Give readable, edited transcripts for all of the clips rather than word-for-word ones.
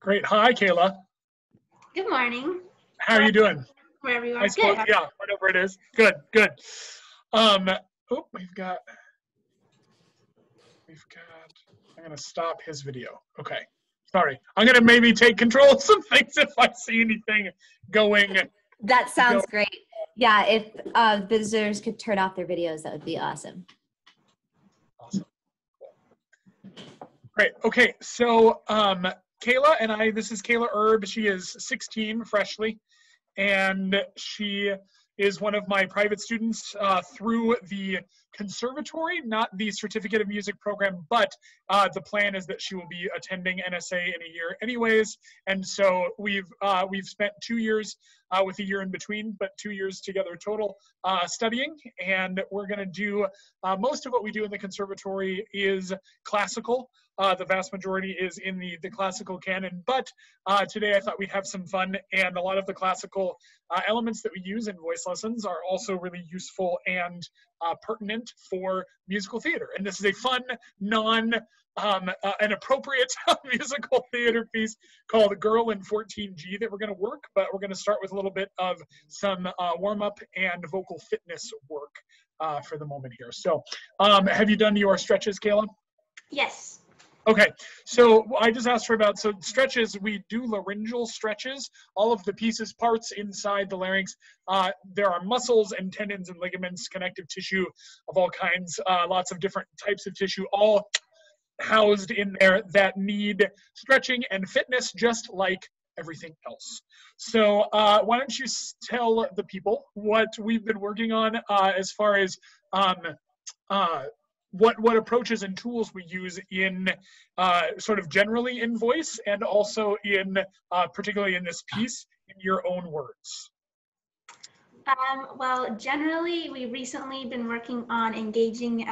Great. Hi, Kayla. Good morning. How are you doing? Wherever you are. I suppose, Good. yeah, whatever it is. Good, good. Oh, we've got, I'm gonna stop his video. Okay, sorry. I'm gonna maybe take control of some things if I see anything going. That sounds great. Yeah, if visitors could turn off their videos, that would be awesome. Awesome. Great. Okay, so Kayla and I, this is Kayla Erb. She is 16 freshly, and she is one of my private students through the conservatory, not the certificate of music program, but the plan is that she will be attending NSA in a year anyways. And so we've spent 2 years with a year in between, but 2 years together total studying. And we're gonna do, most of what we do in the conservatory is classical. The vast majority is in the classical canon, but today I thought we'd have some fun, and a lot of the classical elements that we use in voice lessons are also really useful and pertinent for musical theater. And this is a fun, an appropriate musical theater piece called Girl in 14G that we're gonna work, but we're gonna start with a little bit of some warm-up and vocal fitness work for the moment here. So have you done your stretches, Kayla? Yes. Okay, so I just asked her about, so stretches, we do laryngeal stretches, all of the pieces, parts inside the larynx. There are muscles and tendons and ligaments, connective tissue of all kinds, lots of different types of tissue, all housed in there that need stretching and fitness just like everything else. So why don't you tell the people what we've been working on as far as what approaches and tools we use in sort of generally in voice and also in particularly in this piece in your own words. Well, generally, we've recently been working on engaging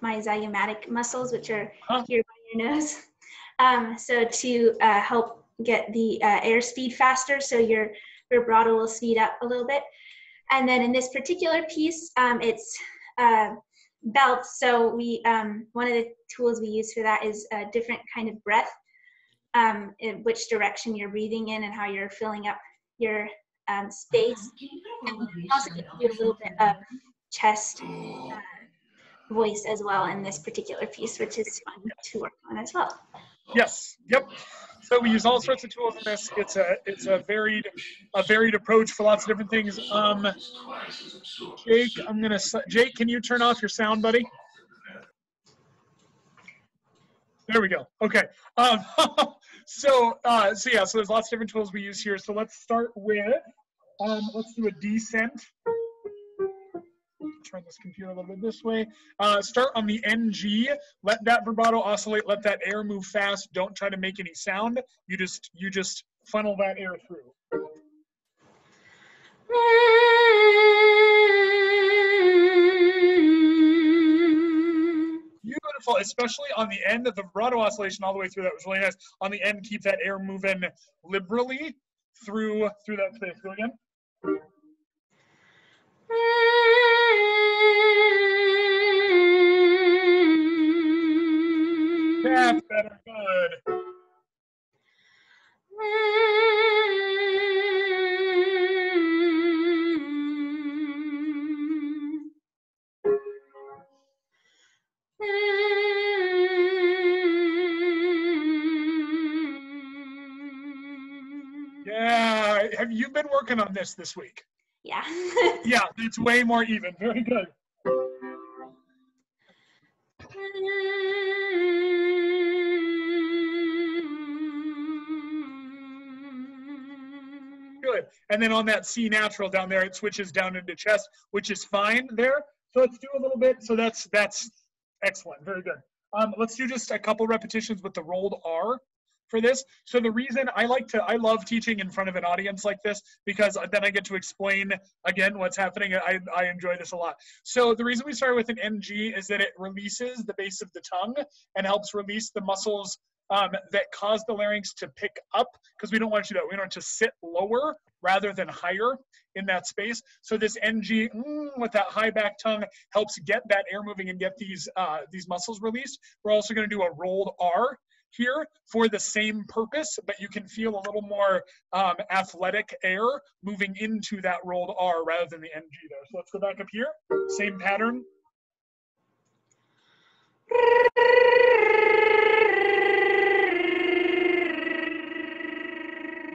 my zygomatic muscles, which are here by your nose. So to help get the air speed faster, so your vibrato will speed up a little bit. And then in this particular piece, it's belts. So we one of the tools we use for that is a different kind of breath, in which direction you're breathing in and how you're filling up your space. And we also get to do a little bit of chest voice as well in this particular piece, which is fun to work on as well. Yes. Yep. So we use all sorts of tools in this. It's a varied approach for lots of different things. Jake, can you turn off your sound, buddy? There we go. Okay. So there's lots of different tools we use here. So let's start with let's do a descent. Turn this computer a little bit this way. Start on the NG. Let that vibrato oscillate. Let that air move fast. Don't try to make any sound. You just funnel that air through. Beautiful, especially on the end of the vibrato oscillation all the way through. That was really nice. On the end, keep that air moving liberally through that space. Go again. That's better. Good. Yeah. Have you been working on this week? Yeah. Yeah, it's way more even. Very good. Good. And then on that C natural down there, it switches down into chest, which is fine there. So let's do a little bit. So that's excellent. Very good. Let's do just a couple repetitions with the rolled R for this. So the reason I love teaching in front of an audience like this, because then I get to explain again what's happening. I enjoy this a lot. So the reason we started with an NG is that it releases the base of the tongue and helps release the muscles that cause the larynx to pick up, because we don't want you to, we want it to sit lower rather than higher in that space. So this NG with that high back tongue helps get that air moving and get these muscles released. We're also going to do a rolled R here for the same purpose, but you can feel a little more athletic air moving into that rolled R rather than the NG there. So let's go back up here, same pattern.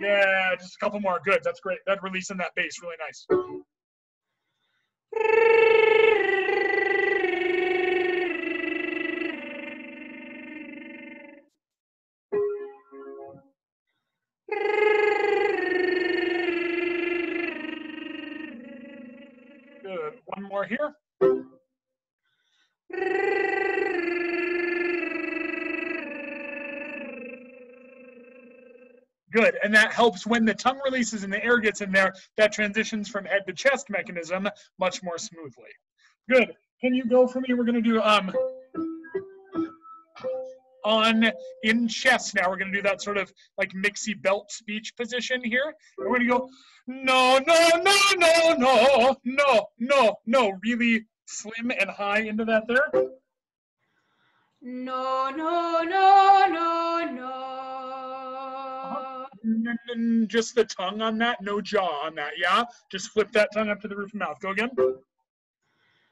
Yeah, just a couple more. Good, that's great. That releasing that bass, really nice. Good, one more here. Good, and that helps when the tongue releases and the air gets in there, that transitions from head to chest mechanism much more smoothly. Good, can you go for me? We're gonna do on in chest now. We're gonna do that sort of like mixy belt speech position here. And we're gonna go, no, no, no, no, no, no, no, no, really slim and high into that there. No, no, no, no, no. Just the tongue on that, no jaw on that, yeah? Just flip that tongue up to the roof of the mouth. Go again.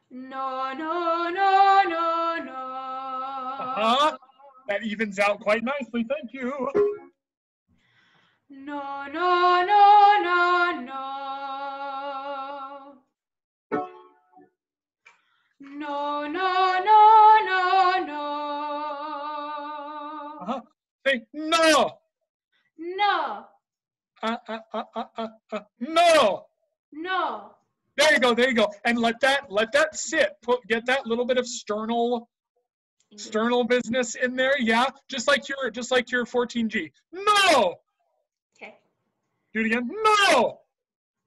No, no, no, no, no. That evens out quite nicely, thank you. No, no, no, no, no. No, no, no, no, no. Say no. No. No. No. There you go, there you go. And let that sit. Get that little bit of sternal business in there, yeah? Just like your 14G. No. Okay. Do it again. No.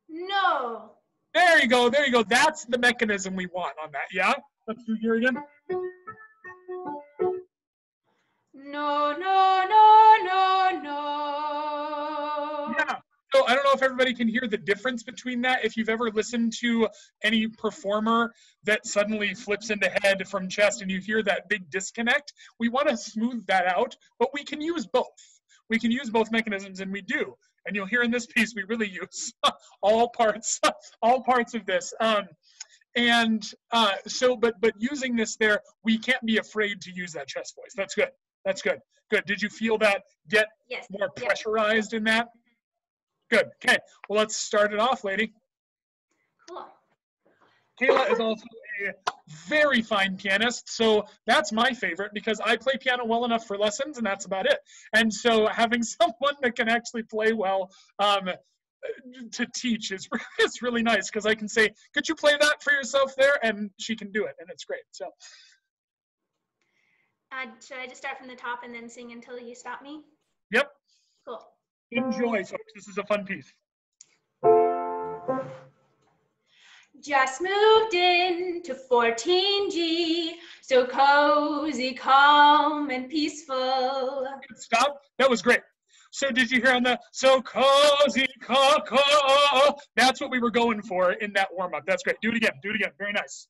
No. There you go, there you go. That's the mechanism we want on that, yeah? Let's do here again. No, no, no, no, no. Yeah. So I don't know if everybody can hear the difference between that. If you've ever listened to any performer that suddenly flips into head from chest and you hear that big disconnect, we want to smooth that out, but we can use both. We can use both mechanisms, and we do. And you'll hear in this piece, we really use all parts of this. But using this there, we can't be afraid to use that chest voice. That's good. That's good. Good. Did you feel that get more pressurized in that? Good. Okay. Well, let's start it off, lady. Cool. Kayla is also a very fine pianist, so that's my favorite because I play piano well enough for lessons, and that's about it. And so having someone that can actually play well to teach is really nice because I can say, could you play that for yourself there? And she can do it, and it's great. So. Should I just start from the top and then sing until you stop me? Yep. Cool. Enjoy, folks. This is a fun piece. Just moved into 14G, so cozy, calm, and peaceful. Stop. That was great. So did you hear on the so cozy, that's what we were going for in that warm-up. That's great. Do it again. Do it again. Very nice.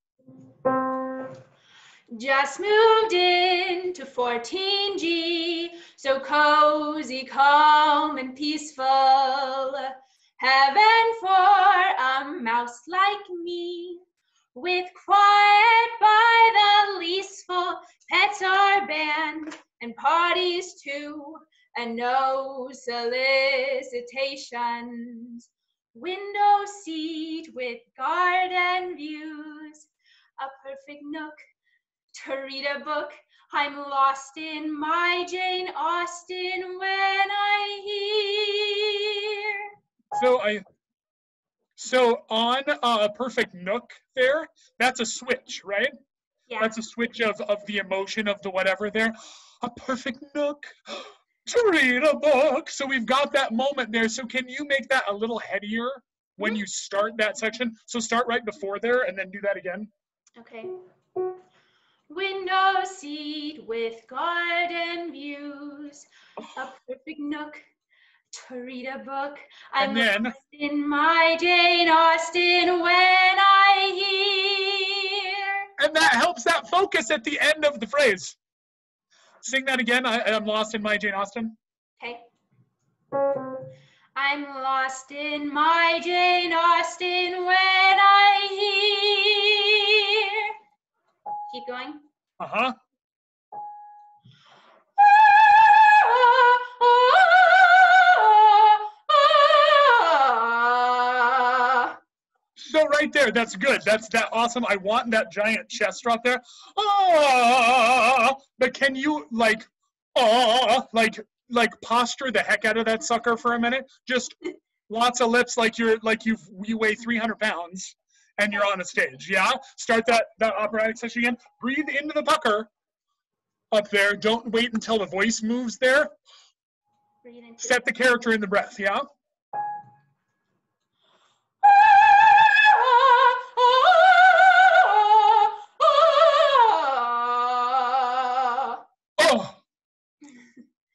Just moved into 14G, so cozy, calm, and peaceful. Heaven for a mouse like me, with quiet by the leaseful, pets are banned, and parties too, and no solicitations. Window seat with garden views, a perfect nook to read a book. I'm lost in my Jane Austen when I hear. So on a perfect nook there, that's a switch, right? Yeah. That's a switch of the emotion of the whatever there. A perfect nook to read a book. So we've got that moment there. So can you make that a little headier when you start that section? So start right before there and then do that again. Okay. Window seat with garden views, a perfect nook to read a book. I'm lost in my Jane Austen when I hear. And that helps that focus at the end of the phrase. Sing that again. I'm lost in my Jane Austen. Okay. I'm lost in my Jane Austen when I hear. Keep going. Uh-huh. So right there, that's good. That's awesome. I want that giant chest drop there. But can you like posture the heck out of that sucker for a minute? Just lots of lips, like you weigh 300 pounds and you're on a stage. Yeah. Start that operatic section again. Breathe into the pucker up there. Don't wait until the voice moves there. Set the character in the breath. Yeah.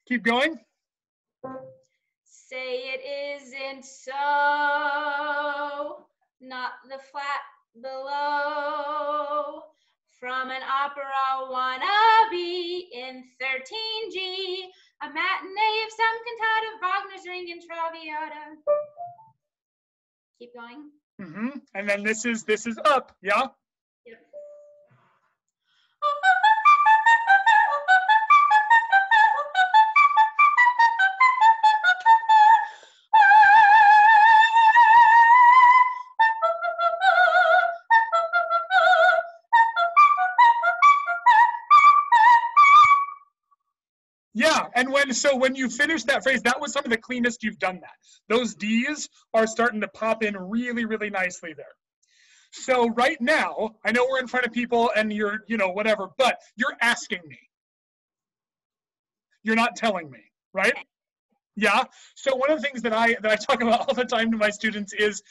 Keep going. Say it isn't so, not the flat below. From an opera wannabe in 13G, a matinee of some cantata of Wagner's Ring and Traviata. Keep going. Mm-hmm. And then this is up. Yeah. Yep. Yeah, and when you finish that phrase, that was some of the cleanest you've done that. Those D's are starting to pop in really, really nicely there. So right now, I know we're in front of people and you're, whatever, but you're asking me. You're not telling me, right? Yeah. So one of the things that I talk about all the time to my students is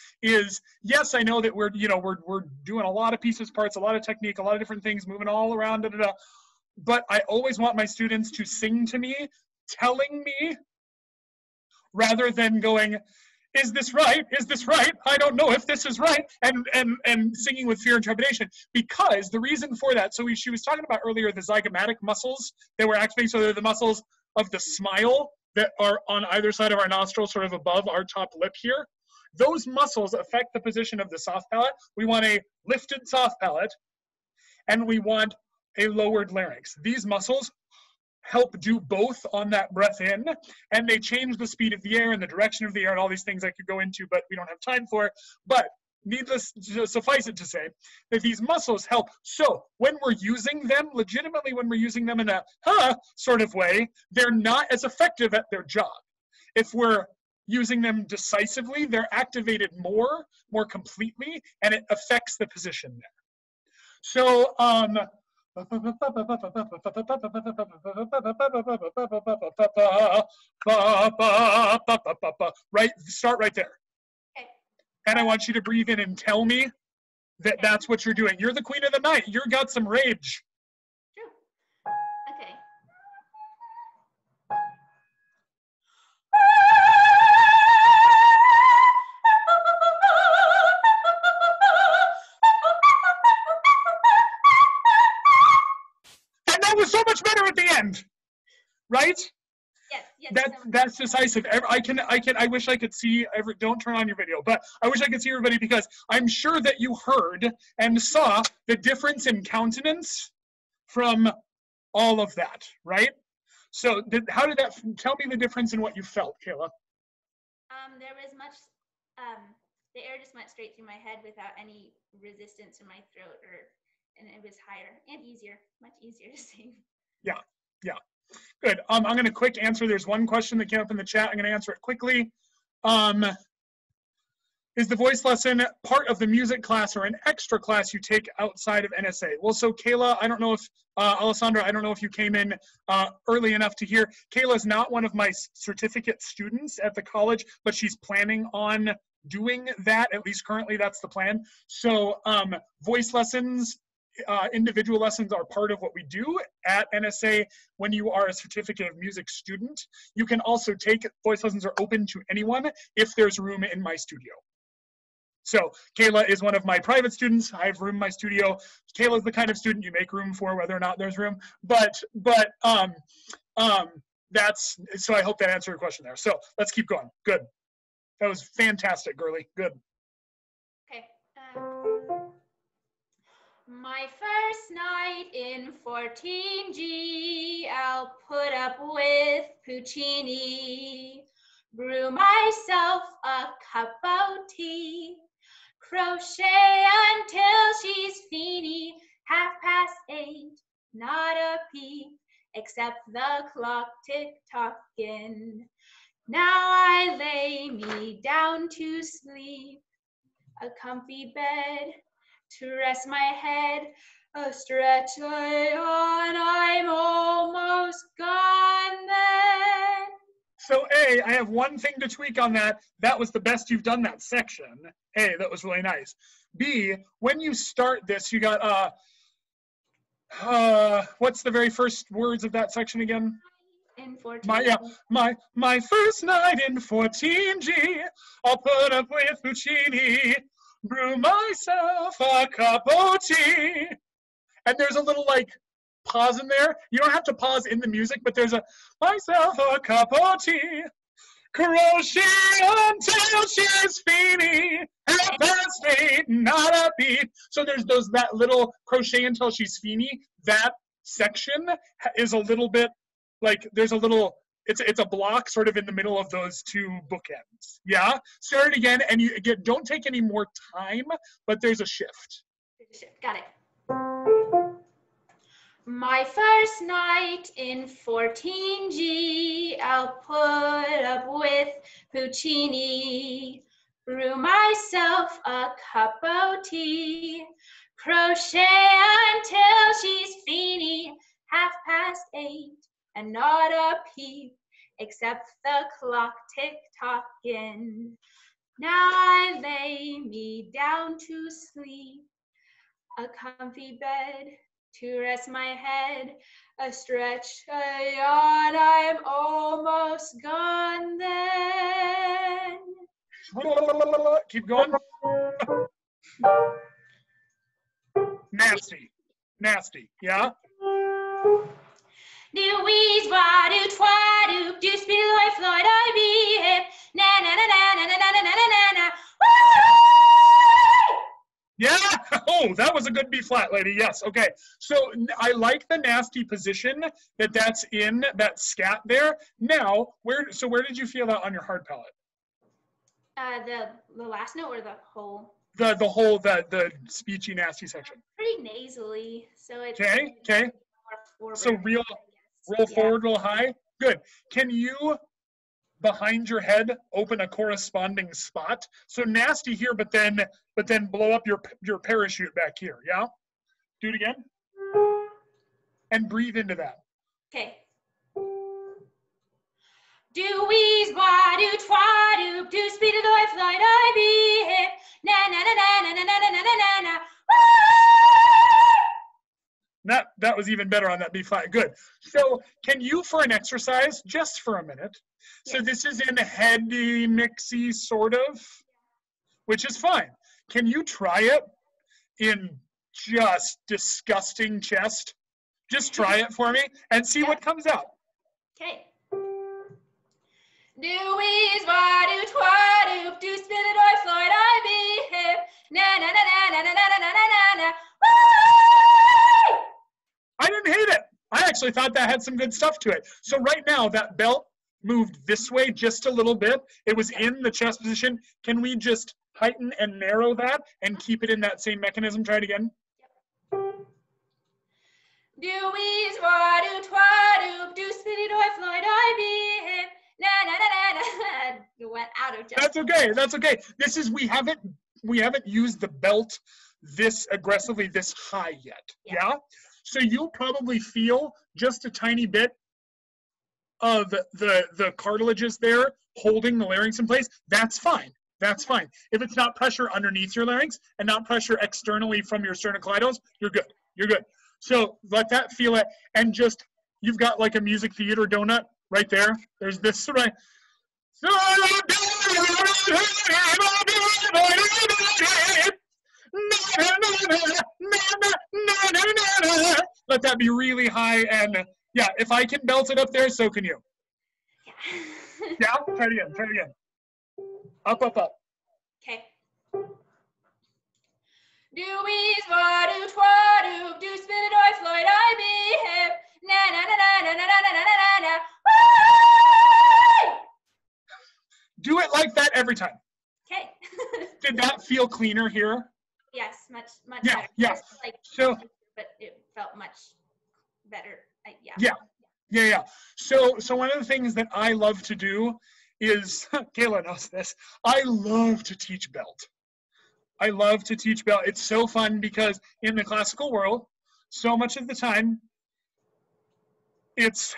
yes, I know that we're doing a lot of pieces, parts, a lot of technique, a lot of different things, moving all around, but I always want my students to sing to me, telling me, rather than going, is this right? Is this right? I don't know if this is right. And singing with fear and trepidation. Because the reason for that, so she was talking about earlier the zygomatic muscles that we're activating. So they're the muscles of the smile that are on either side of our nostril, sort of above our top lip here. Those muscles affect the position of the soft palate. We want a lifted soft palate, and we want a lowered larynx. These muscles help do both on that breath in, and they change the speed of the air and the direction of the air and all these things I could go into, but we don't have time for. But needless to suffice it to say that these muscles help. So when we're using them, legitimately when we're using them in a sort of way, they're not as effective at their job. If we're using them decisively, they're activated more completely, and it affects the position there. So right, start right there. Okay. And I want you to breathe in and tell me that that's what you're doing. You're the queen of the night. You've got some rage. True. Okay. And that was so much better at the end, right? Yes. That's decisive. I wish I could see don't turn on your video, but I wish I could see everybody, because I'm sure that you heard and saw the difference in countenance from all of that, right? So how did that, tell me the difference in what you felt, Kayla? There was much, the air just went straight through my head without any resistance in my throat, and it was higher and easier, much easier to sing. Yeah. Good. I'm going to quick answer. There's one question that came up in the chat. I'm going to answer it quickly. Is the voice lesson part of the music class or an extra class you take outside of NSA? Well, so Kayla, I don't know if, Alessandra, I don't know if you came in early enough to hear. Kayla's not one of my certificate students at the college, but she's planning on doing that. At least currently that's the plan. So voice lessons, individual lessons are part of what we do at NSA when you are a certificate of music student. You can also take, voice lessons are open to anyone if there's room in my studio. So Kayla is one of my private students. I have room in my studio. Kayla's the kind of student you make room for, whether or not there's room. That's, so I hope that answered your question there. So let's keep going. Good. That was fantastic, girly. Good. Okay. My first night in 14G, I'll put up with Puccini. Brew myself a cup of tea. Crochet until she's feeny. 8:30, not a peep, except the clock tick-tocking. Now I lay me down to sleep. A comfy bed to rest my head, a stretch lay on, I'm almost gone then. So A, I have one thing to tweak on that. That was the best you've done that section. A, that was really nice. B, when you start this, you got, what's the very first words of that section again? In 14. My first night in 14G, I'll put up with Puccini, brew myself a cup of tea. And there's a little like pause in there. You don't have to pause in the music, but there's a myself a cup of tea, crochet until she's feeny, 8:30, not a beat. So there's that little crochet until she's feeny. That section is a little bit like there's a little, it's a block sort of in the middle of those two bookends. Yeah, start it again, and you again don't take any more time, but there's a shift. Got it. My first night in 14G, I'll put up with Puccini, brew myself a cup of tea, crochet until she's feeny, 8:30, and not a peep, except the clock tick-tocking. Now I lay me down to sleep, a comfy bed to rest my head, a stretch, a yawn, I'm almost gone then. Keep going. Nasty, yeah? Do wheeze, wah, do twa, do speedy Lloyd, Floyd, I be hip, na na na na na na na na na na. Yeah. Oh, that was a good B flat, lady. Yes. Okay. So I like the nasty position that's in that scat there. Now, where did you feel that on your hard palate? The last note or the whole? The speechy nasty section. Pretty nasally, so it's okay. So roll forward, roll high. Good. Can you behind your head open a corresponding spot? So nasty here, but then blow up your parachute back here. Yeah. Do it again. And breathe into that. Okay. Do wheeze, wah, do twa, do speed of the flight, I be hip, na na na na na na na na na na. That was even better on that B flat. Good. So can you, for an exercise, just for a minute, so this is in heady, mixy, sort of, which is fine. Can you try it in just disgusting chest? Just try it for me and see what comes out. Okay. Do wheeze, wah, do twa, do spin it or Floyd, I be hip, na na na na na na na na na na. I didn't hate it. I actually thought that had some good stuff to it. So right now that belt moved this way just a little bit. It was in the chest position. Can we just heighten and narrow that and keep it in that same mechanism? Try it again. Do wheeze, wah, do twa, do spinny doy, Floyd, I be hip, na na na na na. You went out of just. That's okay. This is, we haven't used the belt this aggressively this high yet. Yeah? So you'll probably feel just a tiny bit of the cartilages there holding the larynx in place. That's fine. That's fine. If it's not pressure underneath your larynx and not pressure externally from your sternocleidos, you're good. You're good. So let that feel it, and just, you've got like a music theater donut right there. There's this right. Let that be really high, and yeah, if I can belt it up there, so can you. Yeah, try it again, try it again. Up, up, up. Okay. Do is wadu twadu, do spin it or Floyd I behave. Na na na na na na na na na na. Do it like that every time. Okay. Did that feel cleaner here? Yes, much Yeah, better. yeah. Like, So, but it felt much better. yeah. Yeah. So one of the things that I love to do is, Kayla knows this, I love to teach belt. I love to teach belt. It's so fun because in the classical world, so much of the time, it's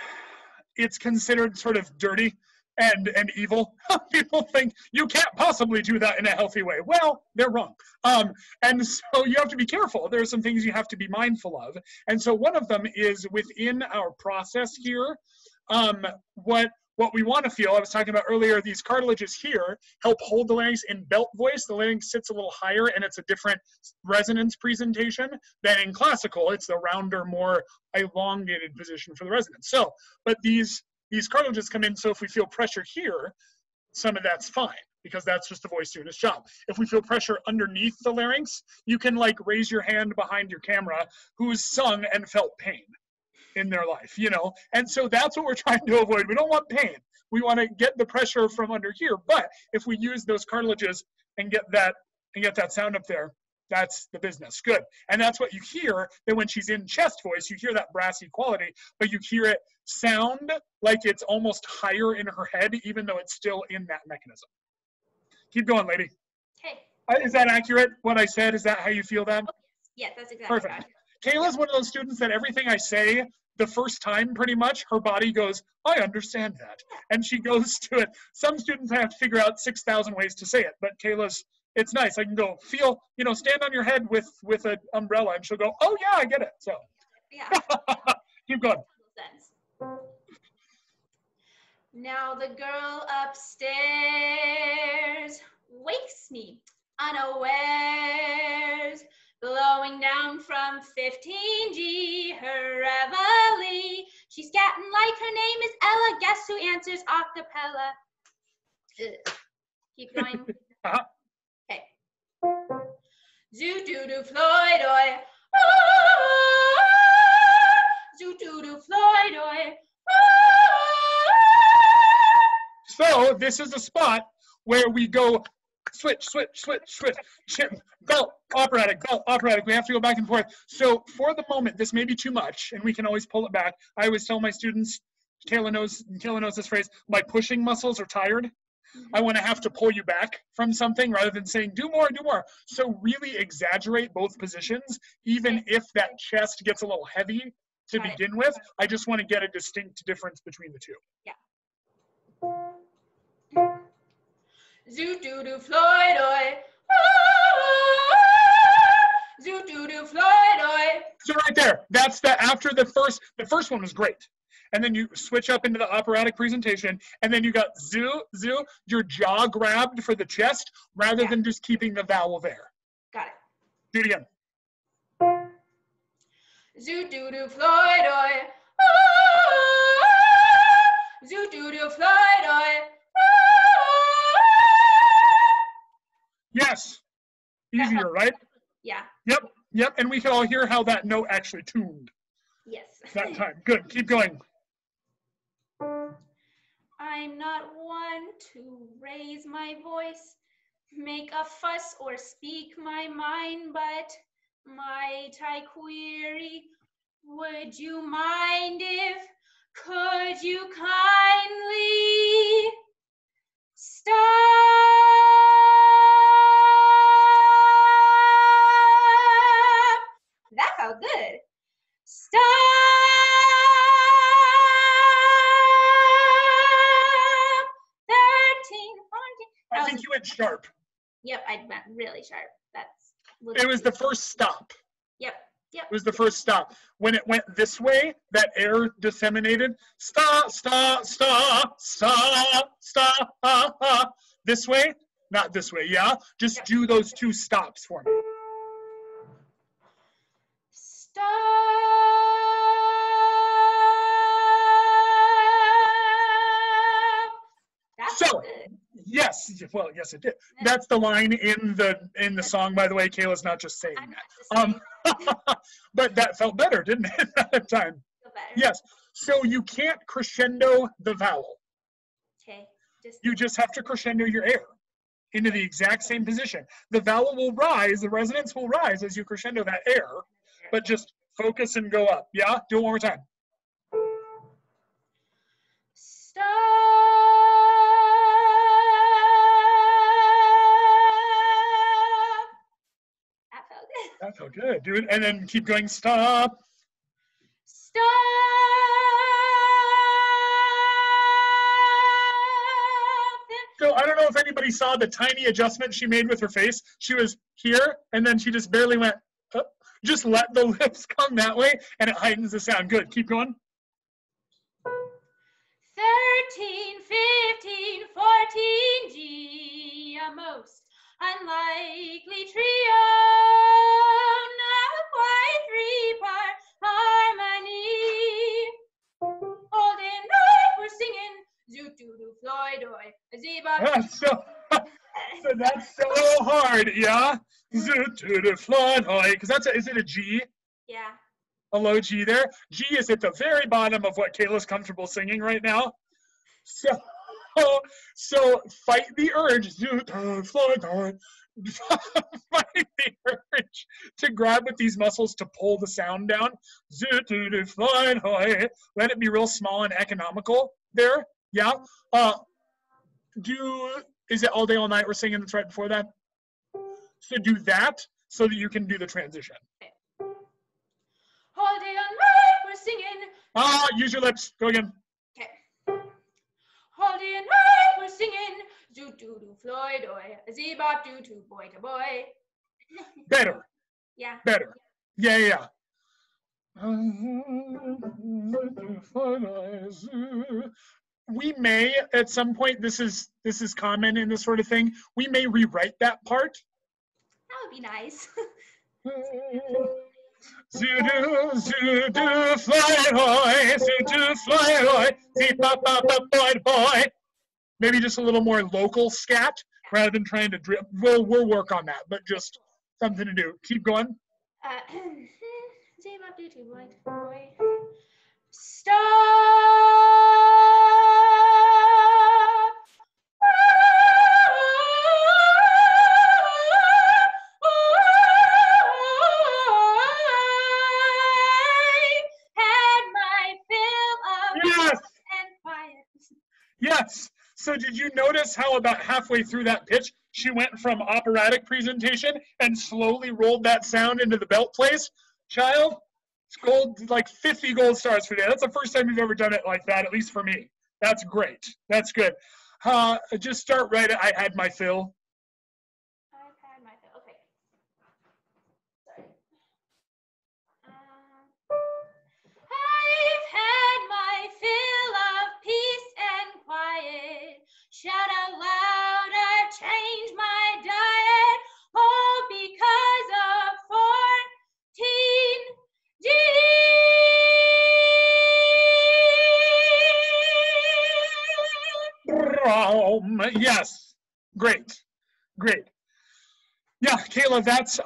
considered sort of dirty and evil. People think you can't possibly do that in a healthy way. Well, they're wrong. And so you have to be careful. There are some things you have to be mindful of. And so one of them is within our process here, what we want to feel, I was talking about earlier, these cartilages here help hold the larynx in belt voice. The larynx sits a little higher and it's a different resonance presentation than in classical. It's the rounder, more elongated position for the resonance. So, but these cartilages come in, so if we feel pressure here, some of that's fine, because that's just the voice doing its job. If we feel pressure underneath the larynx, you can like raise your hand behind your camera who's sung and felt pain in their life, you know? And so that's what we're trying to avoid. We don't want pain. We want to get the pressure from under here. But if we use those cartilages and get that sound up there, that's the business. Good. And that's what you hear, that when she's in chest voice, you hear that brassy quality, but you hear it sound like it's almost higher in her head, even though it's still in that mechanism. Keep going, lady. Okay. Is that accurate, what I said? Is that how you feel that? Yes, that's exactly Perfect. right. Kayla's one of those students that everything I say, the first time pretty much, her body goes, I understand that. And she goes to it. Some students have to figure out 6,000 ways to say it, but Kayla's, it's nice. I can go feel, stand on your head with an umbrella, and she'll go, oh yeah, I get it. So Yeah. keep going. Now the girl upstairs wakes me unawares, blowing down from 15G, her reveille. She's scatting like her name is Ella. Guess who answers a cappella? Keep going. Okay. Zoo doo doo Floyd oi. Zoo doo doo Floyd oi. So this is a spot where we go switch, switch, switch, switch, belt, operatic, belt, operatic. We have to go back and forth. So for the moment, this may be too much, and we can always pull it back. I always tell my students, Kayla knows this phrase, my pushing muscles are tired. I want to have to pull you back from something rather than saying, do more, do more. So really exaggerate both positions, even if that chest gets a little heavy to begin with. I just want to get a distinct difference between the two. Yeah. Zoo doo doo Floyd oi. Zoo doo doo Floyd oi. So right there, that's after the first one was great. And then you switch up into the operatic presentation, and then you got zoo, zoo, your jaw grabbed for the chest rather than just keeping the vowel there. Got it. Do it again. Zoo doo doo Floyd oi. Zoo doo doo Floyd oi. Yes. Easier, right? Yeah. Yep. And we can all hear how that note actually tuned. Yes. That time. Good. Keep going. I'm not one to raise my voice, make a fuss, or speak my mind, but might I query, would you mind if, could you kindly stop? That felt good. Stop. 13, 14. I think you went sharp. Yep, I went really sharp. It was the first stop. Yep. Yep. It was the first stop. When it went this way, that air disseminated. Stop, stop, stop, stop, stop. This way, not this way, yeah? Just do those 2 stops for me. Stop. That's So, good. yes, well, yes, it did. That's the line in the song, by the way. Kayla's not just saying that. But that felt better, didn't it, that time? Feel better. Yes. So you can't crescendo the vowel. Okay. You just have to crescendo your air into the exact same position. The vowel will rise, the resonance will rise as you crescendo that air, but just focus and go up. Yeah? Do it one more time. Stop. That felt good. That felt good. Do it, and then keep going. Stop. Stop. So I don't know if anybody saw the tiny adjustment she made with her face. She was here, and then she just barely went up. Just let the lips come that way, and it heightens the sound. Good. Keep going. 13, 15, 14, G, a most unlikely trio. Not quite 3-part harmony. All day and night we're singing zoot doo doo Floyd oi zeba. So that's so hard, yeah. Zoot to the flood, because is it a G? Yeah. A low G there. G is at the very bottom of what Kayla's comfortable singing right now. So fight the urge. Zoot to flood, fight the urge to grab with these muscles to pull the sound down. Zoot to the flood, let it be real small and economical there. Yeah. Is it all day, all night we're singing that's right before that? So do that so that you can do the transition. Okay. All day, all night we're singing. Use your lips. Go again. Okay. All day and night we're singing zoot doo doo Floyd oi zebop doo doo boy to boy. Better. Yeah. Better. Yeah. We may, at some point, this is common in this sort of thing, we may rewrite that part. That would be nice. Zoodoo, zoodoo, fly boy, zoodoo, fly boy, zee pop pop pop boy boy. Maybe just a little more local scat rather than trying to drip. We'll work on that, but just something to do. Keep going. Zebop doo doo boy to boy. Stop. Yes. So did you notice how about halfway through that pitch, she went from operatic presentation and slowly rolled that sound into the belt place? Child, it's gold, like 50 gold stars for that. That's the first time you've ever done it like that, at least for me. That's great. That's good. Just start right at I had my fill. I've had my fill. Okay. Sorry. I've had my fill of peace and quiet. Shout out loud, I've changed my diet. All because of 14 G. Yes. Great. Yeah, Kayla, that's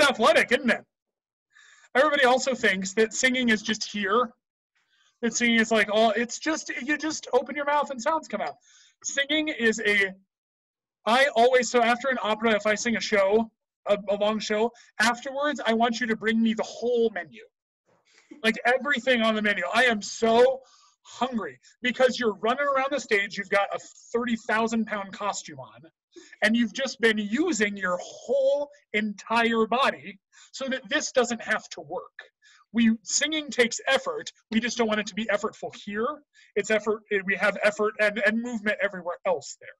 athletic, isn't it? Everybody also thinks that singing is just here. That singing is like, you just open your mouth and sounds come out. Singing is so after an opera, if I sing a long show, afterwards, I want you to bring me the whole menu. Like everything on the menu. I am so hungry because you're running around the stage, you've got a 30,000-pound costume on, and you've just been using your whole entire body so that this doesn't have to work. Singing takes effort. We just don't want it to be effortful here. It's effort. We have effort and movement everywhere else there.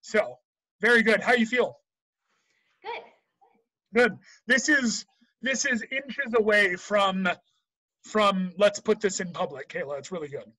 So, very good. How you feel? Good. Good. This is this is inches away from let's put this in public, Kayla. It's really good.